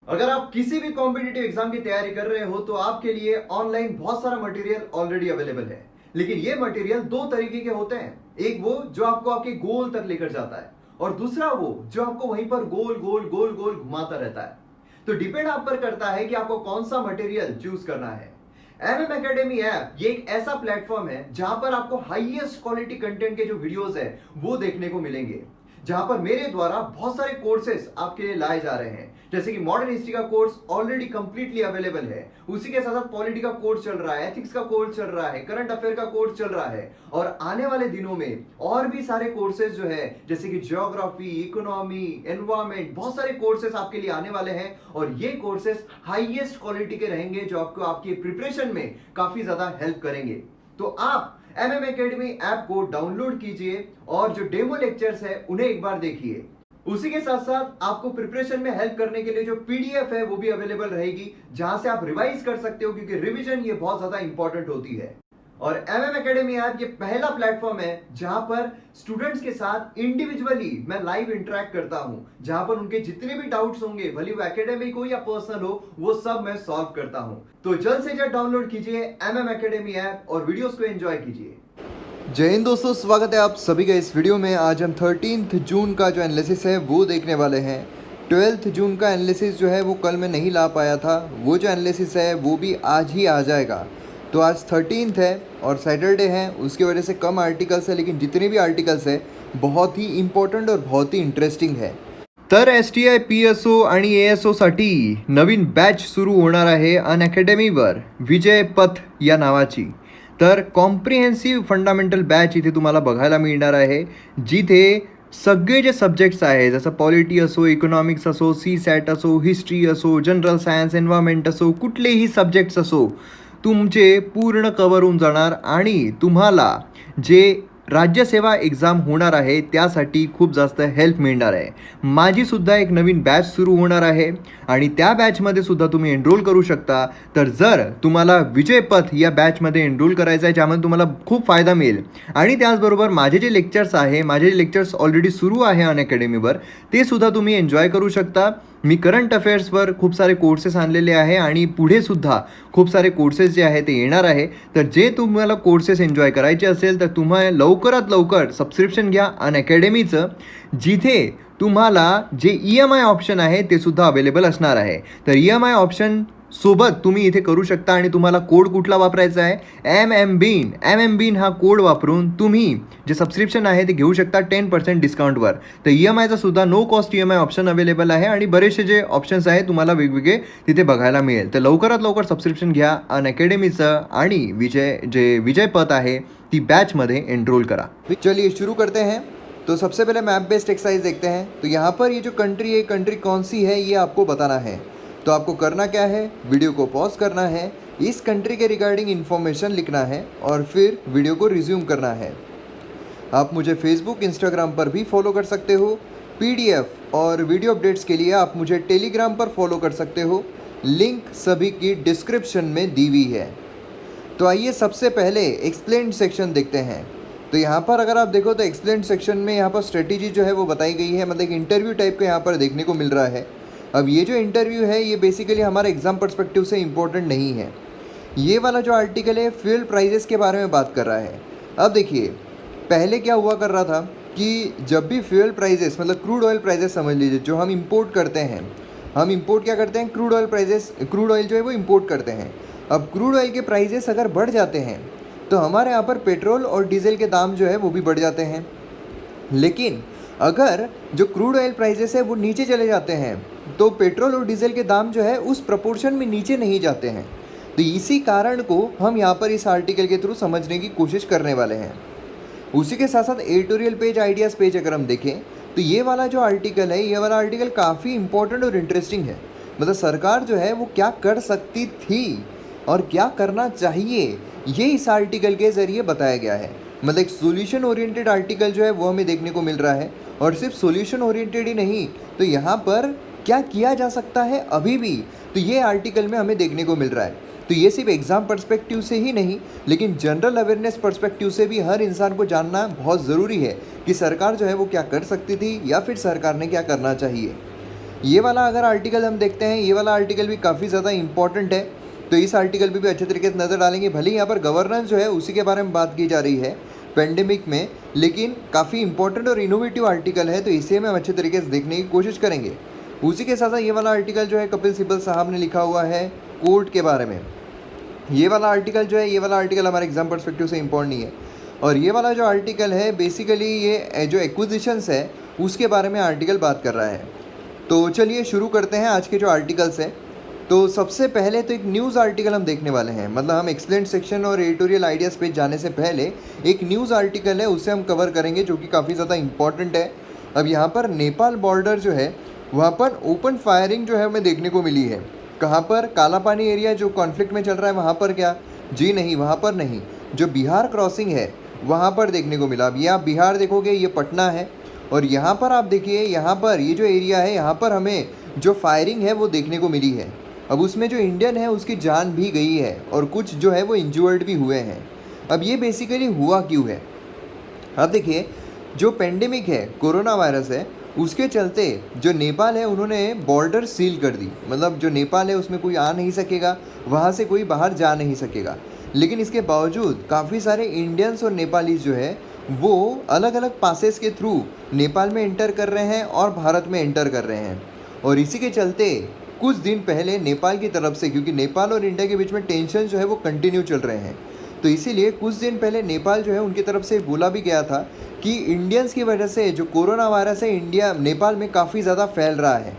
अगर आप किसी भी कॉम्पिटिटिव एग्जाम की तैयारी कर रहे हो तो आपके लिए ऑनलाइन बहुत सारा मटेरियल ऑलरेडी अवेलेबल है। लेकिन ये मटेरियल दो तरीके के होते हैं, एक वो जो आपको आपके गोल तक लेकर जाता है और दूसरा वो जो आपको वहीं पर गोल गोल गोल गोल घुमाता रहता है। तो डिपेंड आप पर करता है कि आपको कौन सा मटेरियल चूज करना है। एमएम एकेडमी ऐप ये एक ऐसा प्लेटफॉर्म है जहां पर आपको हाईएस्ट क्वालिटी कंटेंट के जो वीडियोस है वो देखने को मिलेंगे, जहां पर मेरे द्वारा बहुत सारे कोर्सेज आपके लिए लाए जा रहे हैं। जैसे कि मॉडर्न हिस्ट्री का कोर्स ऑलरेडी कंप्लीटली अवेलेबल है, उसी के साथ साथ पॉलिटी का कोर्स चल रहा है, एथिक्स का कोर्स चल रहा है, करंट अफेयर का कोर्स चल रहा है और आने वाले दिनों में और भी सारे कोर्सेज जो है जैसे कि ज्योग्राफी, इकोनॉमी, एनवायरमेंट, बहुत सारे कोर्सेज आपके लिए आने वाले हैं और ये कोर्सेज हाईएस्ट क्वालिटी के रहेंगे जो आपको आपकी प्रिपरेशन में काफी ज्यादा हेल्प करेंगे। तो आप एमएम एकेडमी ऐप को डाउनलोड कीजिए और जो डेमो लेक्चर्स है उन्हें एक बार देखिए। उसी के साथ साथ आपको प्रिपरेशन में हेल्प करने के लिए जो पीडीएफ है वो भी अवेलेबल रहेगी, जहां से आप रिवाइज कर सकते हो, क्योंकि रिवीजन ये बहुत ज्यादा इंपॉर्टेंट होती है। और एमएम एकेडमी ऐप ये पहला प्लेटफॉर्म है जहां पर स्टूडेंट्स के साथ इंडिविजुअली मैं लाइव इंटरेक्ट करता हूं, जहां पर उनके जितने भी डाउट्स होंगे, भले वो एकेडमिक हो या पर्सनल हो, वो सब मैं सॉल्व करता हूं। तो जल्द से जल्द डाउनलोड कीजिए एमएम एकेडमी ऐप और वीडियोस को एंजॉय कीजिए। जय हिंद दोस्तों, स्वागत है आप सभी का इस वीडियो में। आज हम 13 जून का जो एनालिसिस है वो देखने वाले हैं। 12 जून का एनालिसिस जो है वो कल मैं नहीं ला पाया था, वो जो एनालिसिस है वो भी आज ही आ जाएगा। तो आज 13 है और सैटरडे है, उसकी वजह से कम आर्टिकल्स है, लेकिन जितने भी आर्टिकल्स है बहुत ही इम्पॉर्टंट और बहुत ही इंटरेस्टिंग है। तर STI PSO आणि ASO साठी नवीन बॅच सुरू होणार आहे अनअकॅडमीवर, विजय पथ या नावाची। तर कॉम्प्रिहेन्सिव्ह फंडामेंटल बॅच इथे तुम्हाला बघायला मिळणार आहे, जिथे सगळे जे सब्जेक्ट्स आहे, जसं पॉलिटी असो, इकॉनॉमिक्स असो, CSAT असो, हिस्ट्री असो, जनरल सायन्स, एन्व्हायरमेंट असो, कुठलेही सब्जेक्ट्स असो, तुमचे पूर्ण कवर होऊन जाणार आणि तुम्हाला जे राज्यसेवा एक्झाम होणार आहे त्यासाठी खूप जास्त हेल्प मिळणार आहे। माझीसुद्धा एक नवीन बॅच सुरू होणार आहे आणि त्या बॅचमध्ये सुद्धा तुम्ही एनरोल करू शकता। तर जर तुम्हाला विजय पथ या बॅचमध्ये एनरोल करायचं आहे, ज्यामध्ये तुम्हाला खूप फायदा मिळेल आणि त्याचबरोबर माझे जे लेक्चर्स आहे, माझे जे लेक्चर्स ऑलरेडी सुरू आहे अनअकॅडमीवर, ते सुद्धा तुम्ही एन्जॉय करू शकता। मी करंट अफेअर्सवर खूप सारे कोर्सेस आणलेले आहे आणि पुढे सुद्धा खूप सारे कोर्सेस जे आहे ते येणार आहे। तर जे तुम्हाला कोर्सेस एन्जॉय करायचे असेल तर तुम्हाला लवकरात लवकर सबस्क्रिप्शन घ्या अनअकॅडमीचं, जिथे तुम्हाला जे EMI ऑप्शन आहे ते सुद्धा अवेलेबल असणार आहे। तर EMI ऑप्शन सोबत तुम्ही इथे करू शकता आणि तुम्हाला कोड कुठला वापरायचा आहे, MMBEAN हा कोड वापरून तुम्ही जे सबस्क्रिप्शन आहे ते घेऊ शकता 10% डिस्काउंटवर। तर EMIचा सुद्धा no cost EMI option available आहे आणि बरेचसे जे ऑप्शन्स आहे तुम्हाला वेगवेगळे तिथे बघायला मिळेल। तर लवकरात लवकर सबस्क्रिप्शन घ्या अनअकॅडमीचं आणि विजय पथ आहे ती बॅचमध्ये एनरोल करा। चलिए शुरू करते हैं। तो सबसे पहले मैप बेस्ड एक्सरसाइज देखते हैं। तो यहाँ पर ये जो कंट्री है, कंट्री कौन सी है ये आपको बताना है। तो आपको करना क्या है, वीडियो को पॉज करना है, इस कंट्री के रिगार्डिंग इन्फॉर्मेशन लिखना है और फिर वीडियो को रिज्यूम करना है। आप मुझे फेसबुक, इंस्टाग्राम पर भी फॉलो कर सकते हो। PDF और वीडियो अपडेट्स के लिए आप मुझे टेलीग्राम पर फॉलो कर सकते हो, लिंक सभी की डिस्क्रिप्शन में दी हुई है। तो आइए सबसे पहले एक्सप्लेन्ड सेक्शन देखते हैं। तो यहाँ पर अगर आप देखो तो एक्सप्लेन्ड सेक्शन में यहाँ पर स्ट्रेटेजी जो है वो बताई गई है, मतलब एक इंटरव्यू टाइप का यहाँ पर देखने को मिल रहा है। अब ये जो इंटरव्यू है ये बेसिकली हमारे एग्ज़ाम पर्सपेक्टिव से इम्पोर्टेंट नहीं है। ये वाला जो आर्टिकल है फ्यूल प्राइजेस के बारे में बात कर रहा है। अब देखिए, पहले क्या हुआ कर रहा था कि जब भी फ्यूल प्राइजेस, मतलब क्रूड ऑयल प्राइजेस समझ लीजिए, जो हम इंपोर्ट करते हैं, हम इंपोर्ट क्या करते हैं, क्रूड ऑयल जो है वो इंपोर्ट करते हैं। अब क्रूड ऑयल के प्राइजेस अगर बढ़ जाते हैं तो हमारे यहाँ पर पेट्रोल और डीजल के दाम जो है वो भी बढ़ जाते हैं। लेकिन अगर जो क्रूड ऑयल प्राइजेस है वो नीचे चले जाते हैं तो पेट्रोल और डीजल के दाम जो है उस प्रपोर्शन में नीचे नहीं जाते हैं। तो इसी कारण को हम यहाँ पर इस आर्टिकल के थ्रू समझने की कोशिश करने वाले हैं। उसी के साथ साथ एडिटोरियल पेज, आइडियाज़ पेज अगर हम देखें तो ये वाला जो आर्टिकल है, ये वाला आर्टिकल काफ़ी इंपॉर्टेंट और इंटरेस्टिंग है। मतलब सरकार जो है वो क्या कर सकती थी और क्या करना चाहिए, ये इस आर्टिकल के ज़रिए बताया गया है। मतलब एक सोल्यूशन ओरिएंटेड आर्टिकल जो है वो हमें देखने को मिल रहा है। और सिर्फ सोल्यूशन ओरिएंटेड ही नहीं, तो यहाँ पर क्या किया जा सकता है अभी भी, तो ये आर्टिकल में हमें देखने को मिल रहा है। तो ये सिर्फ एग्ज़ाम पर्सपेक्टिव से ही नहीं, लेकिन जनरल अवेयरनेस पर्सपेक्टिव से भी हर इंसान को जानना बहुत ज़रूरी है कि सरकार जो है वो क्या कर सकती थी या फिर सरकार ने क्या करना चाहिए। ये वाला अगर आर्टिकल हम देखते हैं, ये वाला आर्टिकल भी काफ़ी ज़्यादा इंपॉर्टेंट है, तो इस आर्टिकल पे भी अच्छे तरीके से नज़र डालेंगे। भले ही यहाँ पर गवर्नेंस जो है उसी के बारे में बात की जा रही है पेंडेमिक में, लेकिन काफ़ी इंपॉर्टेंट और इनोवेटिव आर्टिकल है, तो इसे में हम अच्छे तरीके से देखने की कोशिश करेंगे। उसी के साथ साथ ये वाला आर्टिकल जो है कपिल सिब्बल साहब ने लिखा हुआ है कोर्ट के बारे में। ये वाला आर्टिकल जो है, ये वाला आर्टिकल हमारे एग्जाम पर्सपेक्टिव से इम्पोर्टेंट नहीं है। और ये वाला जो आर्टिकल है बेसिकली ये जो एक्विजिशंस है उसके बारे में आर्टिकल बात कर रहा है। तो चलिए शुरू करते हैं आज के जो आर्टिकल्स हैं। तो सबसे पहले तो एक न्यूज़ आर्टिकल हम देखने वाले हैं, मतलब हम एक्सप्लेन सेक्शन और एडिटोरियल आइडियाज़ पेज जाने से पहले एक न्यूज़ आर्टिकल है उसे हम कवर करेंगे जो कि काफ़ी ज़्यादा इंपॉर्टेंट है। अब यहाँ पर नेपाल बॉर्डर जो है वहाँ पर ओपन फायरिंग जो है हमें देखने को मिली है। कहाँ पर? काला पानी एरिया जो कॉन्फ्लिक्ट में चल रहा है वहाँ पर क्या? जी नहीं, वहाँ पर नहीं। जो बिहार क्रॉसिंग है वहाँ पर देखने को मिला। अब ये आप बिहार देखोगे, ये पटना है, और यहाँ पर आप देखिए, यहाँ पर ये जो एरिया है यहाँ पर हमें जो फायरिंग है वो देखने को मिली है। अब उसमें जो इंडियन है उसकी जान भी गई है और कुछ जो है वो इंजर्ड भी हुए हैं। अब ये बेसिकली हुआ क्यों है? अब देखिए, जो पेंडेमिक है, कोरोना वायरस है, उसके चलते जो नेपाल है उन्होंने बॉर्डर सील कर दी। मतलब जो नेपाल है उसमें कोई आ नहीं सकेगा, वहाँ से कोई बाहर जा नहीं सकेगा। लेकिन इसके बावजूद काफ़ी सारे इंडियंस और नेपालीज जो है वो अलग अलग पासेस के थ्रू नेपाल में एंटर कर रहे हैं और भारत में एंटर कर रहे हैं। और इसी के चलते कुछ दिन पहले नेपाल की तरफ से, क्योंकि नेपाल और इंडिया के बीच में टेंशन जो है वो कंटिन्यू चल रहे हैं, तो इसीलिए कुछ दिन पहले नेपाल जो है उनकी तरफ से बोला भी गया था कि इंडियंस की वजह से जो कोरोना वायरस है नेपाल में काफ़ी ज़्यादा फैल रहा है।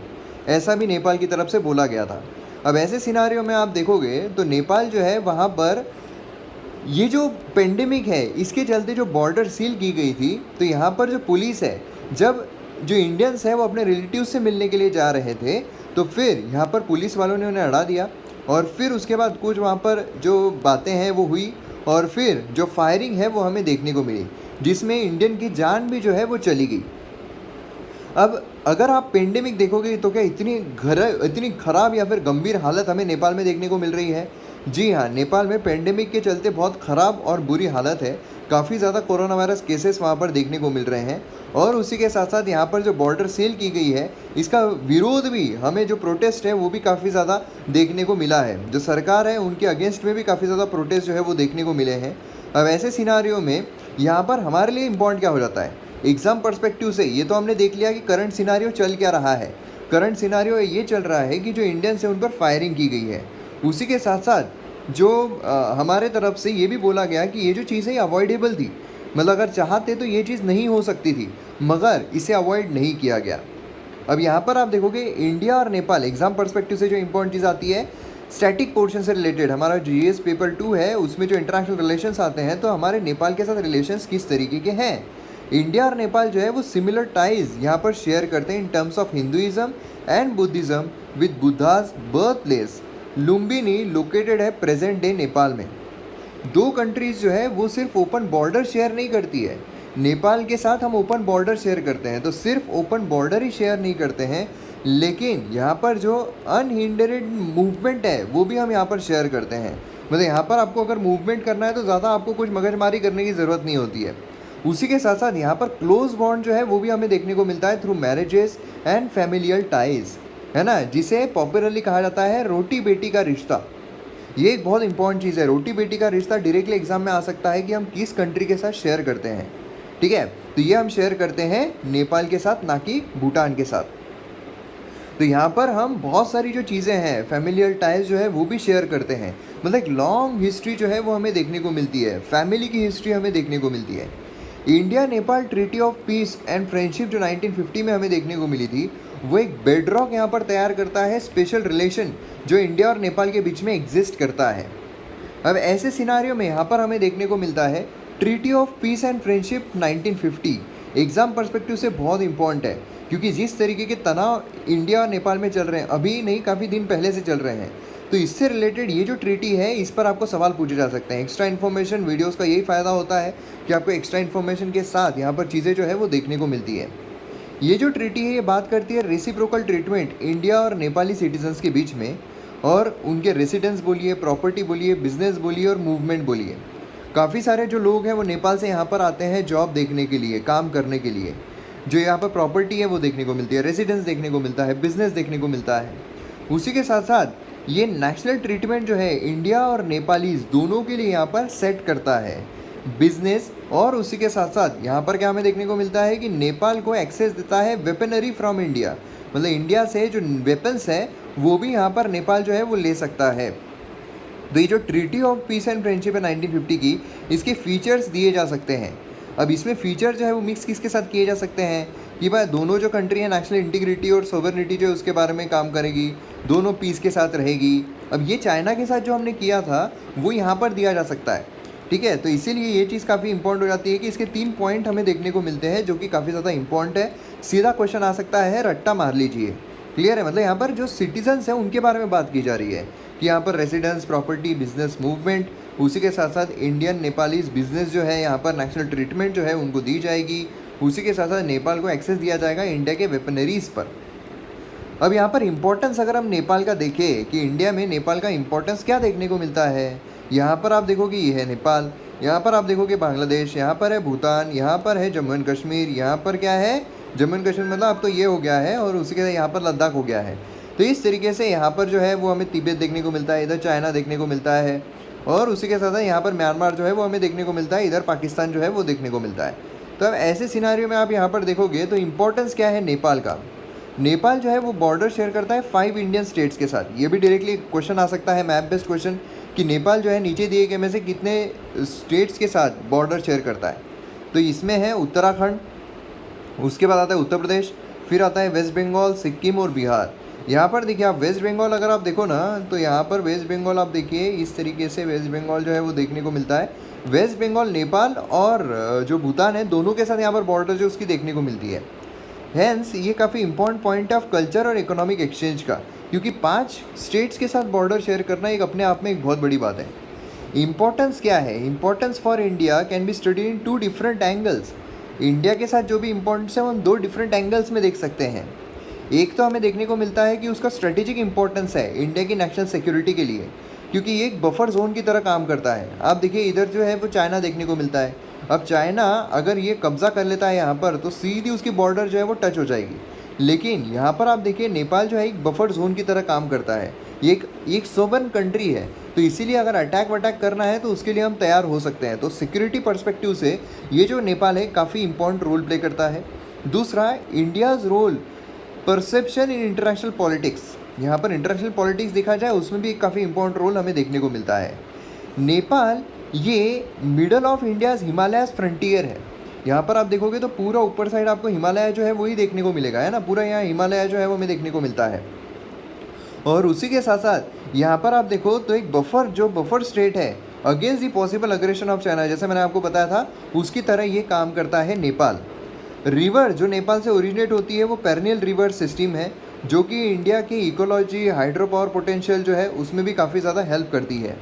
ऐसा भी नेपाल की तरफ से बोला गया था। अब ऐसे सिनारियो में आप देखोगे तो नेपाल जो है वहाँ पर ये जो पेंडेमिक है इसके चलते जो बॉर्डर सील की गई थी, तो यहाँ पर जो पुलिस है, जब जो इंडियंस है वो अपने रिलेटिव से मिलने के लिए जा रहे थे, तो फिर यहाँ पर पुलिस वालों ने उन्हें अड़ा दिया और फिर उसके बाद कुछ वहाँ पर जो बातें हैं वो हुई और फिर जो फायरिंग है वो हमें देखने को मिली, जिसमें इंडियन की जान भी जो है वो चली गई। अब अगर आप पेंडेमिक देखोगे तो क्या इतनी खराब या फिर गंभीर हालत हमें नेपाल में देखने को मिल रही है? जी हाँ, नेपाल में पेंडेमिक के चलते बहुत ख़राब और बुरी हालत है। काफ़ी ज़्यादा कोरोना वायरस केसेस वहाँ पर देखने को मिल रहे हैं और उसी के साथ साथ यहाँ पर जो बॉर्डर सील की गई है इसका विरोध भी, हमें जो प्रोटेस्ट है वो भी काफ़ी ज़्यादा देखने को मिला है। जो सरकार है उनके अगेंस्ट में भी काफ़ी ज़्यादा प्रोटेस्ट जो है वो देखने को मिले हैं। अब ऐसे सिनारियो में यहाँ पर हमारे लिए इम्पॉर्टेंट क्या हो जाता है एग्ज़ाम पर्सपेक्टिव से? ये तो हमने देख लिया कि करंट सिनारियो चल क्या रहा है। करंट सिनारियो ये चल रहा है कि जो इंडियंस है उन पर फायरिंग की गई है। उसी के साथ साथ जो हमारे तरफ से ये भी बोला गया कि ये जो चीज़ है ये अवॉइडेबल थी, मतलब अगर चाहते तो ये चीज़ नहीं हो सकती थी, मगर इसे अवॉइड नहीं किया गया। अब यहाँ पर आप देखोगे इंडिया और नेपाल, एग्ज़ाम पर्सपेक्टिव से जो इंपॉर्टेंट चीज़ आती है स्टैटिक पोर्शन से रिलेटेड, हमारा जीएस पेपर 2 है उसमें जो इंटरनेशनल रिलेशंस आते हैं, तो हमारे नेपाल के साथ रिलेशंस किस तरीके के हैं। इंडिया और नेपाल जो है वो सिमिलर टाइज यहाँ पर शेयर करते हैं in terms of Hinduism and Buddhism with Buddha's birth place Lumbini located है प्रेजेंट डे नेपाल में। दो कंट्रीज़ जो है वो सिर्फ ओपन बॉर्डर शेयर नहीं करती है। नेपाल के साथ हम ओपन बॉर्डर शेयर करते हैं, तो सिर्फ ओपन बॉर्डर ही शेयर नहीं करते हैं, लेकिन यहाँ पर जो अनहिंडर्ड मूवमेंट है वो भी हम यहाँ पर शेयर करते हैं। मतलब यहाँ पर आपको अगर मूवमेंट करना है तो ज़्यादा आपको कुछ मगजमारी करने की ज़रूरत नहीं होती है। उसी के साथ साथ यहाँ पर क्लोज बॉन्ड जो है वो भी हमें देखने को मिलता है through marriages and familial ties, है ना, जिसे पॉपुलरली कहा जाता है रोटी बेटी का रिश्ता। ये एक बहुत इंपॉर्टेंट चीज़ है। रोटी बेटी का रिश्ता डायरेक्टली एग्जाम में आ सकता है कि हम किस कंट्री के साथ शेयर करते हैं। ठीक है, तो ये हम शेयर करते हैं नेपाल के साथ, ना कि भूटान के साथ। तो यहाँ पर हम बहुत सारी जो चीज़ें हैं फैमिलियल टाइज जो है वो भी शेयर करते हैं। मतलब एक लॉन्ग हिस्ट्री जो है वो हमें देखने को मिलती है, फैमिली की हिस्ट्री हमें देखने को मिलती है। India Nepal treaty of peace and friendship जो 1950 में हमें देखने को मिली थी, वो एक बेडरॉक यहाँ पर तैयार करता है स्पेशल रिलेशन जो इंडिया और नेपाल के बीच में एग्जिस्ट करता है। अब ऐसे सिनारियो में यहाँ पर हमें देखने को मिलता है treaty of peace and friendship 1950 exam perspective से बहुत इंपॉर्टेंट है, क्योंकि जिस तरीके के तनाव इंडिया और नेपाल में चल रहे हैं, अभी नहीं काफ़ी दिन पहले से चल रहे हैं, तो इससे रिलेटेड ये जो ट्रीटी है इस पर आपको सवाल पूछे जा सकते हैं। एक्स्ट्रा इन्फॉर्मेशन वीडियोस का यही फ़ायदा होता है कि आपको एक्स्ट्रा इन्फॉर्मेशन के साथ यहाँ पर चीज़ें जो है वो देखने को मिलती है। ये जो ट्रीटी है ये बात करती है रेसिप्रोकल ट्रीटमेंट इंडिया और नेपाली सिटीजन्स के बीच में, और उनके रेसिडेंस बोलिए, प्रॉपर्टी बोलिए, बिजनेस बोलिए और मूवमेंट बोलिए। काफ़ी सारे जो लोग हैं वो नेपाल से यहाँ पर आते हैं जॉब देखने के लिए, काम करने के लिए। जो यहाँ पर प्रॉपर्टी है वो देखने को मिलती है, रेजिडेंस देखने को मिलता है, बिजनेस देखने को मिलता है। उसी के साथ साथ ये नेशनल ट्रीटमेंट जो है इंडिया और नेपालीज दोनों के लिए यहाँ पर सेट करता है बिजनेस। और उसी के साथ साथ यहाँ पर क्या हमें देखने को मिलता है कि नेपाल को एक्सेस देता है वेपनरी फ्रॉम इंडिया, मतलब इंडिया से जो वेपन्स है वो भी यहाँ पर नेपाल जो है वो ले सकता है। तो ये जो treaty of peace and friendship है 1950 की, इसके फीचर्स दिए जा सकते हैं। अब इसमें फीचर जो है वो मिक्स किसके साथ किए जा सकते हैं कि भाई दोनों जो कंट्री है नेशनल इंटीग्रिटी और सोवरेनिटी जो है उसके बारे में काम करेगी, दोनों पीस के साथ रहेगी। अब ये चाइना के साथ जो हमने किया था वो यहाँ पर दिया जा सकता है, ठीक है। तो इसीलिए ये चीज़ काफ़ी इंपॉर्टेंट हो जाती है कि इसके 3 पॉइंट हमें देखने को मिलते हैं जो कि काफ़ी ज़्यादा इंपॉर्टेंट है। सीधा क्वेश्चन आ सकता है, रट्टा मार लीजिए, क्लियर है। मतलब यहाँ पर जो सिटीजन्स हैं उनके बारे में बात की जा रही है कि यहाँ पर रेसिडेंस, प्रॉपर्टी, बिजनेस मूवमेंट, उसी के साथ साथ इंडियन नेपालीज बिजनेस जो है यहाँ पर नेशनल ट्रीटमेंट जो है उनको दी जाएगी। उसी के साथ साथ नेपाल को एक्सेस दिया जाएगा इंडिया के वेपनरीज पर। अब यहाँ पर इम्पोर्टेंस अगर हम नेपाल का देखें कि इंडिया में नेपाल का इम्पोर्टेंस क्या देखने को मिलता है, यहाँ पर आप देखोगे ये है नेपाल, यहाँ पर आप देखोगे बांग्लादेश, यहाँ पर है भूटान, यहाँ पर है जम्मू एंड कश्मीर, यहाँ पर क्या है जम्मू एंड कश्मीर मतलब अब तो ये हो गया है, और उसी के साथ यहाँ पर लद्दाख हो गया है। तो इस तरीके से यहाँ पर जो है वो हमें तिब्बत देखने को मिलता है, इधर चाइना देखने को मिलता है, और उसी के साथ साथ यहाँ पर म्यांमार जो है वो हमें देखने को मिलता है, इधर पाकिस्तान जो है वो देखने को मिलता है। तो अब ऐसे सिनारियो में आप यहाँ पर देखोगे तो इम्पोर्टेंस क्या है नेपाल का। नेपाल जो है वो बॉर्डर शेयर करता है 5 इंडियन स्टेट्स के साथ। ये भी डायरेक्टली क्वेश्चन आ सकता है, मैप बेस्ड क्वेश्चन, कि नेपाल जो है नीचे दिए गए में से कितने स्टेट्स के साथ बॉर्डर शेयर करता है। तो इसमें है उत्तराखंड, उसके बाद आता है उत्तर प्रदेश, फिर आता है वेस्ट बंगाल, सिक्किम और बिहार। यहाँ पर देखिए आप वेस्ट बंगाल अगर आप देखो ना तो यहाँ पर वेस्ट बंगाल आप देखिए इस तरीके से वेस्ट बंगाल जो है वो देखने को मिलता है। वेस्ट बंगाल नेपाल और जो भूटान है दोनों के साथ यहाँ पर बॉर्डर जो उसकी देखने को मिलती है। हैंस ये काफ़ी इंपॉर्टेंट पॉइंट ऑफ कल्चर और इकोनॉमिक एक्सचेंज का, क्योंकि 5 स्टेट्स के साथ बॉर्डर शेयर करना एक अपने आप में एक बहुत बड़ी बात है। इम्पोर्टेंस क्या है, importance for India can be studied in 2 different angles. India के साथ जो भी इम्पोर्टेंस है हम 2 डिफरेंट एंगल्स में देख सकते हैं। एक तो हमें देखने को मिलता है कि उसका स्ट्रेटेजिक इंपॉर्टेंस है इंडिया की नेशनल सिक्योरिटी के लिए, क्योंकि ये एक बफर जोन की तरह काम करता है। आप देखिए इधर जो है वो चाइना देखने को मिलता है। अब चाइना अगर ये कब्जा कर लेता है यहाँ पर तो सीधी उसकी बॉर्डर जो है वो टच हो जाएगी। लेकिन यहाँ पर आप देखिए नेपाल जो है एक बफर जोन की तरह काम करता है, ये एक सोवरेन कंट्री है, तो इसीलिए अगर अटैक वटैक करना है तो उसके लिए हम तैयार हो सकते हैं। तो सिक्योरिटी पर्सपेक्टिव से ये जो नेपाल है काफ़ी इंपॉर्टेंट रोल प्ले करता है। दूसरा, India's role perception in international politics. यहाँ पर इंटरनेशनल पॉलिटिक्स देखा जाए उसमें भी एक काफ़ी इंपॉर्टेंट रोल हमें देखने को मिलता है। नेपाल ये middle of India's Himalayas frontier है। यहाँ पर आप देखोगे तो पूरा ऊपर साइड आपको हिमालय जो है वही देखने को मिलेगा, है ना, पूरा यहाँ हिमालय जो है वो हमें देखने को मिलता है। और उसी के साथ साथ यहाँ पर आप देखो तो एक बफर स्टेट है against the possible aggression of China, जैसे मैंने आपको बताया था उसकी तरह ये काम करता है नेपाल। रिवर जो नेपाल से ओरिजिनेट होती है वो पेरिनियल रिवर सिस्टम है, जो कि इंडिया की इकोलॉजी, हाइड्रो पावर पोटेंशियल जो है उसमें भी काफ़ी ज़्यादा हेल्प करती है।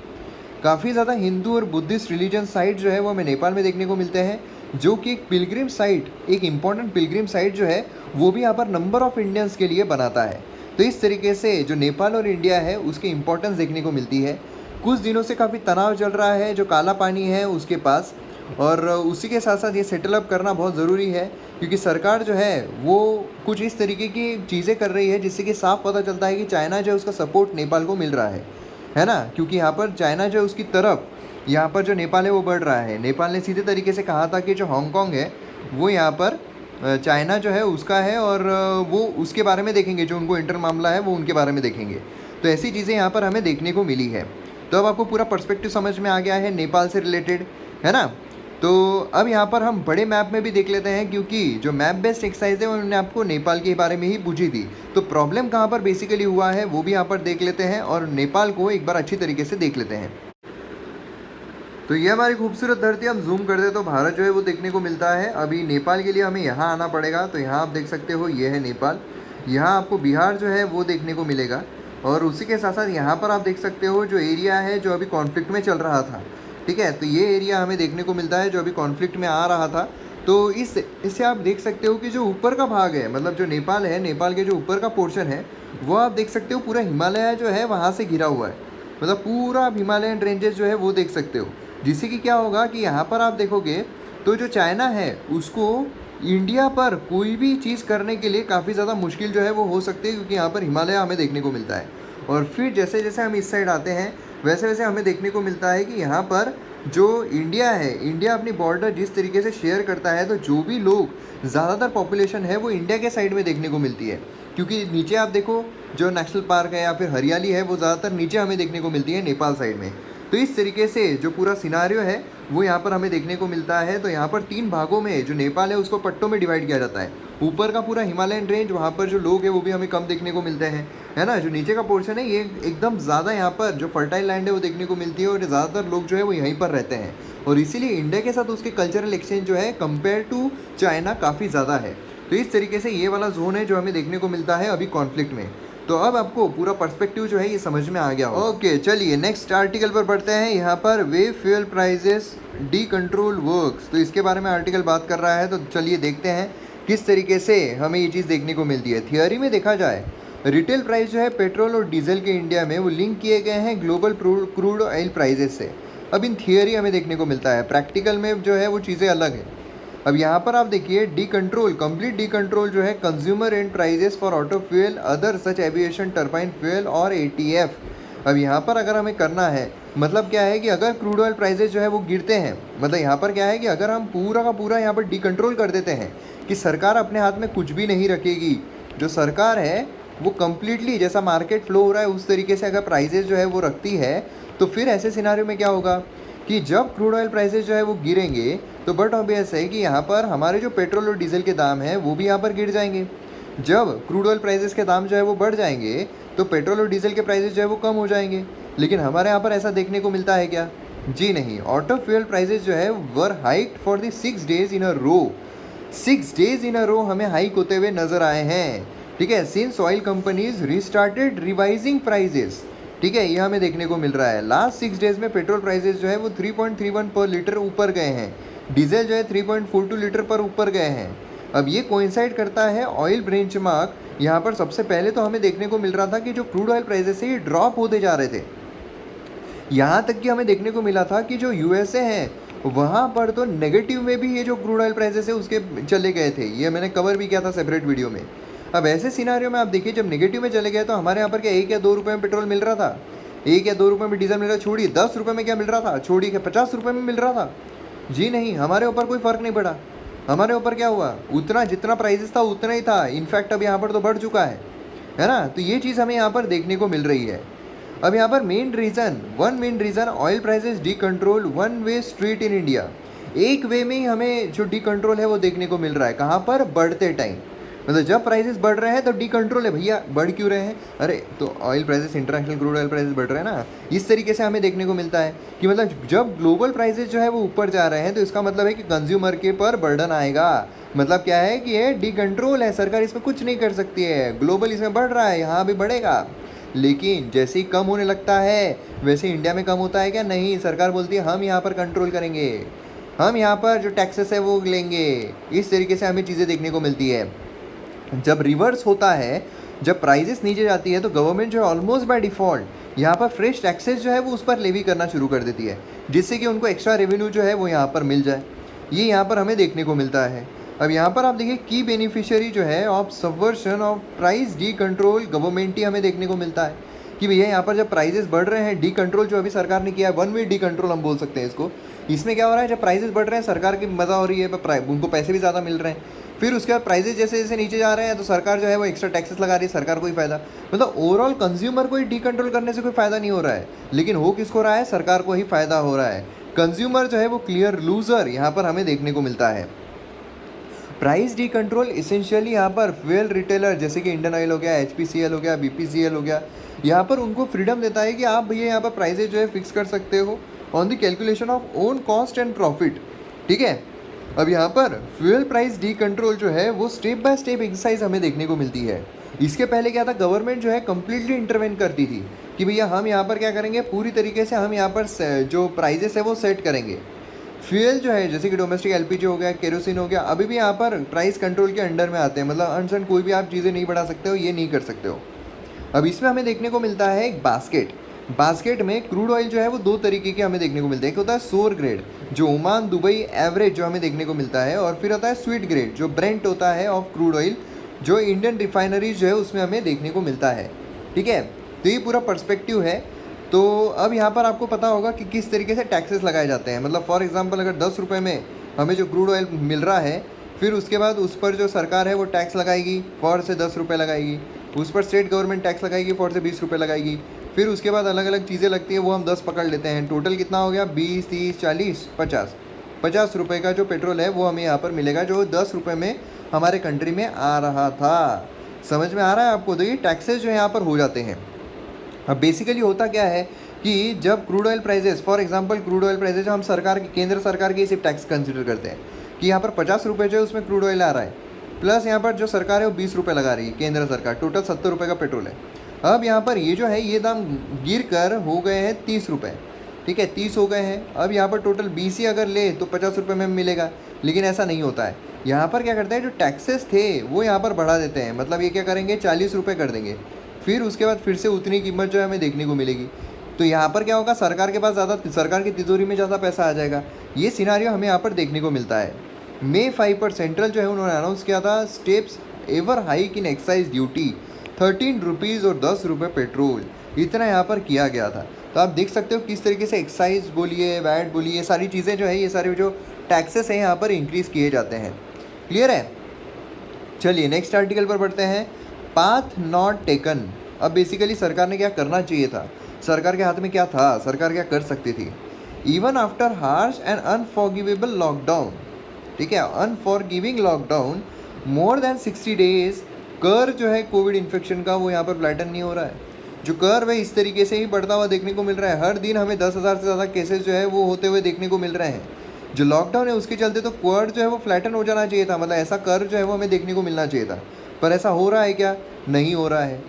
काफ़ी ज़्यादा हिंदू और बुद्धिस्ट रिलीजन साइट जो है वो हमें नेपाल में देखने को मिलते हैं, जो कि एक पिलग्रिम साइट, एक इम्पॉर्टेंट पिलग्रिम साइट जो है वो भी यहाँ पर नंबर ऑफ इंडियंस के लिए बनाता है। तो इस तरीके से जो नेपाल और इंडिया है उसकी इम्पोर्टेंस देखने को मिलती है। कुछ दिनों से काफ़ी तनाव चल रहा है जो काला पानी है उसके पास, और उसी के साथ साथ ये सेटलअप करना बहुत ज़रूरी है, क्योंकि सरकार जो है वो कुछ इस तरीके की चीज़ें कर रही है जिससे कि साफ पता चलता है कि चाइना जो है उसका सपोर्ट नेपाल को मिल रहा है ना। क्योंकि यहाँ पर चाइना जो है उसकी तरफ यहाँ पर जो नेपाल है वो बढ़ रहा है। नेपाल ने सीधे तरीके से कहा था कि जो हांगकांग है वो यहाँ पर चाइना जो है उसका है, और वो उसके बारे में देखेंगे, जो उनको इंटर मामला है वो उनके बारे में देखेंगे। तो ऐसी चीज़ें यहाँ पर हमें देखने को मिली है। तो अब आपको पूरा पर्सपेक्टिव समझ में आ गया है नेपाल से रिलेटेड, है ना। तो अब यहाँ पर हम बड़े मैप में भी देख लेते हैं, क्योंकि जो मैप बेस्ड एक्सरसाइज है उन्होंने आपको नेपाल के बारे में ही पूछी थी। तो प्रॉब्लम कहाँ पर बेसिकली हुआ है वो भी यहाँ पर देख लेते हैं, और नेपाल को एक बार अच्छी तरीके से देख लेते हैं। तो ये हमारी खूबसूरत धरती, हम जूम कर दे तो भारत जो है वो देखने को मिलता है। अभी नेपाल के लिए हमें यहाँ आना पड़ेगा, तो यहाँ आप देख सकते हो ये है नेपाल। यहाँ आपको बिहार जो है वो देखने को मिलेगा, और उसी के साथ साथ यहाँ पर आप देख सकते हो जो एरिया है जो अभी कॉन्फ्लिक्ट में चल रहा था, ठीक है। तो ये एरिया हमें देखने को मिलता है जो अभी कॉन्फ्लिक्ट में आ रहा था। तो इससे आप देख सकते हो कि जो ऊपर का भाग है, मतलब जो नेपाल है, नेपाल के जो ऊपर का पोर्शन है वो आप देख सकते हो पूरा हिमालय जो है वहाँ से घिरा हुआ है, मतलब पूरा आप हिमालयन रेंजेस जो है वो देख सकते हो। जिससे कि क्या होगा कि यहाँ पर आप देखोगे तो जो चाइना है उसको इंडिया पर कोई भी चीज़ करने के लिए काफ़ी ज़्यादा मुश्किल जो है वो हो सकती है, क्योंकि यहाँ पर हिमालय हमें देखने को मिलता है। और फिर जैसे जैसे हम इस साइड आते हैं वैसे वैसे हमें देखने को मिलता है कि यहाँ पर जो इंडिया है, इंडिया अपनी बॉर्डर जिस तरीके से शेयर करता है, तो जो भी लोग ज़्यादातर पॉपुलेशन है वो इंडिया के साइड में देखने को मिलती है। क्योंकि नीचे आप देखो जो नेशनल पार्क है या फिर हरियाली है वो ज़्यादातर नीचे हमें देखने को मिलती है नेपाल साइड में। तो इस तरीके से जो पूरा सिनारियो है वो यहाँ पर हमें देखने को मिलता है। तो यहाँ पर 3 भागों में जो नेपाल है उसको पट्टों में डिवाइड किया जाता है। ऊपर का पूरा हिमालयन रेंज, वहाँ पर जो लोग हैं वो भी हमें कम देखने को मिलते हैं, है ना। जो नीचे का पोर्शन है ये एकदम ज़्यादा यहाँ पर जो फर्टाइल लैंड है वो देखने को मिलती है, और ज़्यादातर लोग जो है वो यहीं पर रहते हैं। और इसीलिए इंडिया के साथ उसके कल्चरल एक्सचेंज जो है कंपेयर टू चाइना काफ़ी ज़्यादा है। तो इस तरीके से ये वाला जोन है जो हमें देखने को मिलता है अभी कॉन्फ्लिक्ट में। तो अब आपको पूरा पर्सपेक्टिव जो है ये समझ में आ गया हो। ओके, चलिए नेक्स्ट आर्टिकल पर पढ़ते हैं। यहाँ पर वे fuel prices decontrol works, तो इसके बारे में आर्टिकल बात कर रहा है। तो चलिए देखते हैं किस तरीके से हमें ये चीज़ देखने को मिलती है। थियोरी में देखा जाए रिटेल प्राइस जो है पेट्रोल और डीजल के इंडिया में वो लिंक किए गए हैं ग्लोबल क्रूड ऑयल प्राइजेस से। अब इन थियोरी हमें देखने को मिलता है, प्रैक्टिकल में जो है वो चीज़ें अलग है। अब यहाँ पर आप देखिए decontrol, complete decontrol जो है consumer end prices for auto fuel other such aviation turbine fuel और एटीएफ। अब यहाँ पर अगर हमें करना है, मतलब क्या है कि अगर क्रूड ऑयल प्राइजेस जो है वो गिरते हैं, मतलब यहाँ पर क्या है कि अगर हम पूरा का पूरा यहाँ पर डी कंट्रोल कर देते हैं कि सरकार अपने हाथ में कुछ भी नहीं रखेगी, जो सरकार है वो कम्प्लीटली जैसा मार्केट फ्लो हो रहा है उस तरीके से अगर प्राइजेस जो है वो रखती है, तो फिर ऐसे सिनारियो में क्या होगा कि जब क्रूड ऑयल प्राइसेस जो है वो गिरेंगे तो बट ऑब्वियस है कि यहाँ पर हमारे जो पेट्रोल और डीजल के दाम हैं वो भी यहाँ पर गिर जाएंगे। जब क्रूड ऑयल प्राइसेस के दाम जो है वो बढ़ जाएंगे तो पेट्रोल और डीजल के प्राइसेस जो है वो कम हो जाएंगे। लेकिन हमारे यहाँ पर ऐसा देखने को मिलता है क्या? जी नहीं। ऑटो फ्यूल प्राइसेस जो है were hike for the 6 days in a row. 6 days in a row हमें हाइक होते हुए नजर आए हैं, ठीक है। Since oil companies restarted revising prices, ठीक है, ये हमें देखने को मिल रहा है। लास्ट 6 days में पेट्रोल प्राइसेस जो है वो 3.31 पर लीटर ऊपर गए हैं, डीजल जो है 3.42 लीटर पर ऊपर गए हैं। अब ये कोइंसाइड करता है ऑयल बेंचमार्क। यहाँ पर सबसे पहले तो हमें देखने को मिल रहा था कि जो क्रूड ऑयल प्राइसेस है ये ड्रॉप होते जा रहे थे। यहाँ तक कि हमें देखने को मिला था कि जो यूएसए है वहाँ पर तो नेगेटिव में भी ये जो क्रूड ऑयल प्राइसेस है उसके चले गए थे। ये मैंने कवर भी किया था सेपरेट वीडियो में। अब ऐसे सिनारियो में आप देखिए जब नेगेटिव में चले गए तो हमारे यहाँ पर क्या 1 या 2 रुपये में पेट्रोल मिल रहा था, 1 या 2 रुपये में डीजल मिल रहा था, छोड़िए 10 रुपये में क्या मिल रहा था, छोड़िए 50 रुपये में मिल रहा था। जी नहीं, हमारे ऊपर कोई फ़र्क नहीं पड़ा। हमारे ऊपर क्या हुआ, उतना जितना प्राइसेस था उतना ही था। इनफैक्ट अब यहाँ पर तो बढ़ चुका है ना। तो ये चीज़ हमें यहाँ पर देखने को मिल रही है। अब यहाँ पर main reason oil prices D control one way street in India. एक वे में ही हमें जो डी कंट्रोल है वो देखने को मिल रहा है। कहाँ पर? बढ़ते टाइम। मतलब जब प्राइसेस बढ़ रहे हैं तो डी कंट्रोल है। भैया बढ़ क्यों रहे हैं? अरे तो oil prices, international crude oil prices बढ़ रहे हैं ना। इस तरीके से हमें देखने को मिलता है कि मतलब जब ग्लोबल प्राइसेस जो है वो ऊपर जा रहे हैं तो इसका मतलब है कि कंज्यूमर के पर बर्डन आएगा। मतलब क्या है कि ये डी कंट्रोल है, सरकार इसमें कुछ नहीं कर सकती है। ग्लोबल इसमें बढ़ रहा है, यहाँ भी बढ़ेगा। लेकिन जैसे ही कम होने लगता है वैसे इंडिया में कम होता है क्या? नहीं, सरकार बोलती है हम यहाँ पर कंट्रोल करेंगे, हम यहाँ पर जो टैक्सेस है वो लेंगे। इस तरीके से हमें चीज़ें देखने को मिलती है। जब रिवर्स होता है, जब प्राइजेस नीचे जाती है तो गवर्नमेंट जो है ऑलमोस्ट बाय डिफ़ॉल्ट यहाँ पर फ्रेश टैक्सेस जो है वो उस पर लेवी करना शुरू कर देती है, जिससे कि उनको एक्स्ट्रा रेवेन्यू जो है वो यहाँ पर मिल जाए। ये यहाँ पर हमें देखने को मिलता है। अब यहाँ पर आप देखिए की बेनिफिशियरी जो है of subversion of price decontrol government ही हमें देखने को मिलता है कि भैया यहाँ पर जब प्राइजेस बढ़ रहे हैं, डी कंट्रोल जो अभी सरकार ने किया है, वन वे डी कंट्रोल हम बोल सकते हैं इसको। इसमें क्या हो रहा है, जब प्राइजेस बढ़ रहे हैं सरकार की मज़ा हो रही है, उनको पैसे भी ज़्यादा मिल रहे हैं। फिर उसके बाद प्राइजेस जैसे जैसे नीचे जा रहे हैं तो सरकार जो है वो एक्स्ट्रा टैक्सेस लगा रही है, सरकार को ही फ़ायदा। मतलब ओवरऑल कंज्यूमर को ही डी कंट्रोल करने से कोई फ़ायदा नहीं हो रहा है, लेकिन हो किसको रहा है? सरकार को ही फ़ायदा हो रहा है। कंज्यूमर जो है वो क्लियर लूज़र यहाँ पर हमें देखने को मिलता है। प्राइस डी कंट्रोल इसेंशियली यहाँ पर फ्यूल रिटेलर जैसे कि इंडियन ऑयल हो गया, HPCL हो गया, BPCL हो गया, यहाँ पर उनको फ्रीडम देता है कि आप भैया यहाँ पर प्राइजेज जो है फिक्स कर सकते हो on the calculation of own cost and profit, ठीक है। अब यहाँ पर फ्यूल प्राइस डी कंट्रोल जो है वो स्टेप बाय स्टेप एक्सरसाइज हमें देखने को मिलती है। इसके पहले क्या था, गवर्नमेंट जो है कम्प्लीटली इंटरवेन करती थी कि भैया हम यहाँ पर क्या करेंगे, पूरी तरीके से हम यहाँ पर जो प्राइजेस है वो सेट करेंगे। फ्यूल जो है जैसे कि डोमेस्टिक LPG हो गया, केरोसिन हो गया, अभी भी यहाँ पर प्राइस कंट्रोल के अंडर में आते हैं। मतलब अनसन कोई भी आप चीज़ें नहीं बढ़ा सकते हो, ये नहीं कर सकते हो। अब इसमें हमें देखने को मिलता है एक बास्केट। बास्केट में क्रूड ऑयल जो है वो दो तरीके के हमें देखने को मिलते हैं। एक होता है सोर ग्रेड जो ओमान दुबई एवरेज जो हमें देखने को मिलता है, और फिर होता है स्वीट ग्रेड जो ब्रेंट होता है ऑफ क्रूड ऑयल जो इंडियन रिफाइनरीज जो है उसमें हमें देखने को मिलता है। ठीक है, तो ये पूरा पर्सपेक्टिव है। तो अब यहाँ पर आपको पता होगा कि किस तरीके से टैक्सेस लगाए जाते हैं। मतलब फॉर एग्जांपल अगर 10 रुपये में हमें जो क्रूड ऑयल मिल रहा है, फिर उसके बाद उस पर जो सरकार है वो टैक्स लगाएगी, फॉर से 10 रुपये लगाएगी, उस पर स्टेट गवर्नमेंट टैक्स लगाएगी, फॉर से 20 रुपये लगाएगी, फिर उसके बाद अलग अलग चीज़ें लगती है वो हम 10 पकड़ लेते हैं। टोटल कितना हो गया? 20, 30, 40, 50 रुपये का जो पेट्रोल है वो हमें यहाँ पर मिलेगा, जो 10 रुपये में हमारे कंट्री में आ रहा था। समझ में आ रहा है आपको? तो ये टैक्सेस जो यहाँ पर हो जाते हैं। अब बेसिकली होता क्या है कि जब crude oil prices, for example crude oil prices जो हम सरकार की, केंद्र सरकार की सिर्फ टैक्स कंसिडर करते हैं कि यहाँ पर 50 रुपये जो है उसमें क्रूड ऑयल आ रहा है, प्लस यहाँ पर जो सरकार है वो 20 रुपये लगा रही है, केंद्र सरकार, टोटल 70 रुपये का पेट्रोल है। अब यहाँ पर ये जो है ये दाम गिर कर हो गए हैं 30 रुपये। ठीक है, 30 हो गए हैं। अब यहाँ पर टोटल 20 ही अगर ले तो 50 रुपये में मिलेगा, लेकिन ऐसा नहीं होता है। यहाँ पर क्या करते हैं, जो टैक्सेस थे वो यहाँ पर बढ़ा देते हैं। मतलब ये क्या करेंगे, 40 रुपये कर देंगे, फिर उसके बाद फिर से उतनी कीमत जो है हमें देखने को मिलेगी। तो यहाँ पर क्या होगा, सरकार के पास ज़्यादा, सरकार की तिजोरी में ज़्यादा पैसा आ जाएगा। ये सिनारियो हमें यहाँ पर देखने को मिलता है। May 5 पर सेंट्रल जो है उन्होंने अनाउंस किया था steps ever hike in excise duty, 13 rupees और 10 रुपये पेट्रोल, इतना यहाँ पर किया गया था। तो आप देख सकते हो किस तरीके से एक्साइज बोलिए, वैट बोलिए, सारी चीज़ें जो है, ये सारे जो टैक्सेस हैं यहाँ पर इंक्रीज़ किए जाते हैं। क्लियर है? चलिए नेक्स्ट आर्टिकल पर बढ़ते हैं। Path not taken. अब बेसिकली सरकार ने क्या करना चाहिए था, सरकार के हाथ में क्या था, सरकार क्या कर सकती थी। Even after harsh and unforgivable lockdown, ठीक है, unforgiving lockdown more than 60 days, curve जो है कोविड इन्फेक्शन का वो यहाँ पर फ्लैटन नहीं हो रहा है। जो कर्व है इस तरीके से ही बढ़ता हुआ देखने को मिल रहा है। हर दिन हमें 10,000 से ज़्यादा केसेस जो है वो होते हुए देखने को मिल रहे हैं। जो लॉकडाउन है उसके चलते तो कर्व जो है वो फ्लैटन हो जाना चाहिए था, मतलब ऐसा कर्व जो है वो हमें देखने को मिलना चाहिए था, पर ऐसा हो रहा है क्या? नहीं हो रहा है।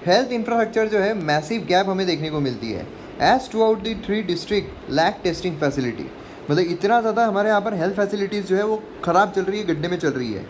हेल्थ इंफ्रास्ट्रक्चर जो है मैसिव गैप हमें देखने को मिलती है। As two out the 3 district lack testing facility, मतलब इतना ज़्यादा हमारे यहाँ पर हेल्थ फैसिलिटीज़ जो है वो ख़राब चल रही है, गड्ढे में चल रही है।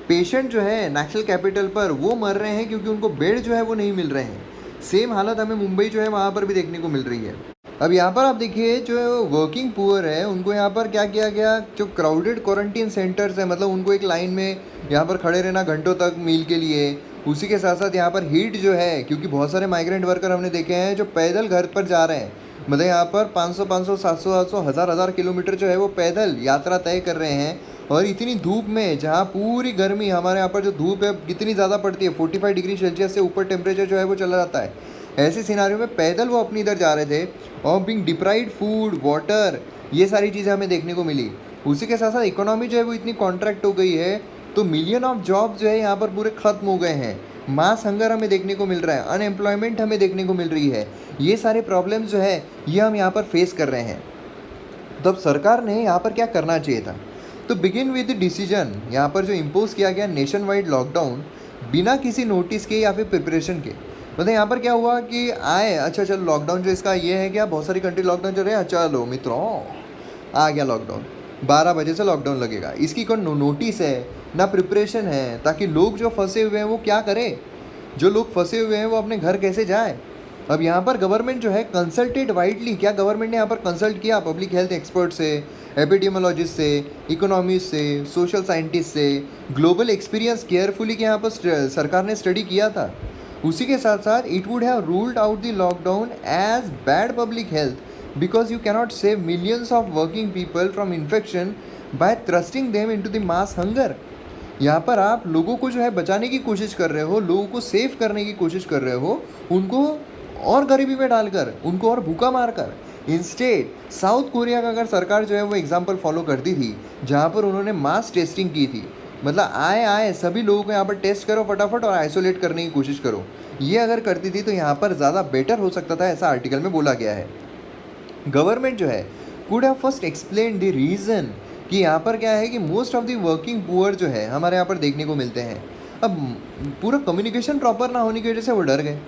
पेशेंट जो है नेशनल कैपिटल पर वो मर रहे हैं क्योंकि उनको बेड जो है वो नहीं मिल रहे हैं। सेम हालत हमें मुंबई जो है वहाँ पर भी देखने को मिल रही है। अब यहाँ पर आप देखिए जो वर्किंग पुअर है उनको यहाँ पर क्या किया गया, जो क्राउडेड क्वारंटीन सेंटर्स है, मतलब उनको एक लाइन में यहाँ पर खड़े रहना घंटों तक मील के लिए। उसी के साथ साथ यहाँ पर हीट जो है, क्योंकि बहुत सारे माइग्रेंट वर्कर हमने देखे हैं जो पैदल घर पर जा रहे हैं, मतलब यहाँ पर 500, 700, 1000 किलोमीटर जो है वो पैदल यात्रा तय कर रहे हैं। और इतनी धूप में, जहाँ पूरी गर्मी, हमारे यहाँ पर जो धूप है कितनी ज़्यादा पड़ती है, 45 डिग्री सेल्सियस से ऊपर टेम्परेचर जो है वो चला जाता है। ऐसे सिनारियों में पैदल वो अपनी इधर जा रहे थे और बिंग डिप्राइव्ड फूड, वाटर, ये सारी चीज़ें हमें देखने को मिली। उसी के साथ साथ इकोनॉमी जो है वो इतनी कॉन्ट्रैक्ट हो गई है, तो मिलियन ऑफ जॉब जो है यहाँ पर पूरे ख़त्म हो गए हैं। मास हंगर हमें देखने को मिल रहा है, अनएम्प्लॉयमेंट हमें देखने को मिल रही है। ये सारे प्रॉब्लम्स जो है ये हम यहाँ पर फेस कर रहे हैं। तो अब सरकार ने यहाँ पर क्या करना चाहिए था, तो बिगिन विद डिसीजन, यहाँ पर जो इम्पोज किया गया नेशन वाइड लॉकडाउन बिना किसी नोटिस के या फिर प्रिपरेशन के। मतलब यहाँ पर क्या हुआ कि आए, अच्छा चलो लॉकडाउन जो इसका ये है, क्या बहुत सारी कंट्री लॉकडाउन चल रहे हैं, चलो मित्रों आ गया लॉकडाउन, 12 बजे से लॉकडाउन लगेगा। इसकी कोई नोटिस है ना प्रिपरेशन है, ताकि लोग जो फंसे हुए हैं वो क्या करें, जो लोग फंसे हुए हैं वो अपने घर कैसे जाए। अब यहाँ पर गवर्नमेंट जो है कंसल्टेड वाइडली, क्या गवर्नमेंट ने यहाँ पर कंसल्ट किया पब्लिक हेल्थ एक्सपर्ट से, एपिडेमियोलॉजिस्ट से, इकोनॉमिस्ट से, सोशल साइंटिस्ट से, ग्लोबल एक्सपीरियंस केयरफुली के यहाँ पर सरकार ने स्टडी किया था। उसी के साथ साथ it would have ruled out the lockdown as bad public health because you cannot save millions of working people from infection by thrusting them into the mass hunger. यहाँ पर आप लोगों को जो है बचाने की कोशिश कर रहे हो, लोगों को सेव करने की कोशिश कर रहे हो, उनको और गरीबी में डालकर, उनको और भूखा मारकर। इंस्टेड साउथ कोरिया का अगर सरकार जो है वो एग्जाम्पल फॉलो करती थी, जहाँ पर उन्होंने मास टेस्टिंग की थी, मतलब आए सभी लोगों को यहाँ पर टेस्ट करो फटाफट और आइसोलेट करने की कोशिश करो, ये अगर करती थी तो यहाँ पर ज़्यादा बेटर हो सकता था, ऐसा आर्टिकल में बोला गया है। गवर्नमेंट जो है could have first explain the reason कि यहाँ पर क्या है कि most of the working poor जो है हमारे यहाँ पर देखने को मिलते हैं। अब पूरा कम्युनिकेशन प्रॉपर ना होने की वजह से वो डर गए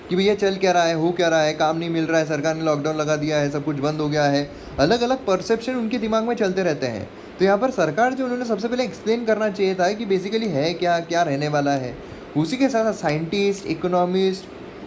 कि भैया चल क्या रहा है, हो क्या रहा है, काम नहीं मिल रहा है, सरकार ने लॉकडाउन लगा दिया है, सब कुछ बंद हो गया है, अलग अलग परसेप्शन उनके दिमाग में चलते रहते हैं। तो यहाँ पर सरकार जो, उन्होंने सबसे पहले एक्सप्लेन करना चाहिए था कि बेसिकली है क्या, क्या रहने वाला है। उसी के साथ साइंटिस्ट, इकोनॉमिस्ट,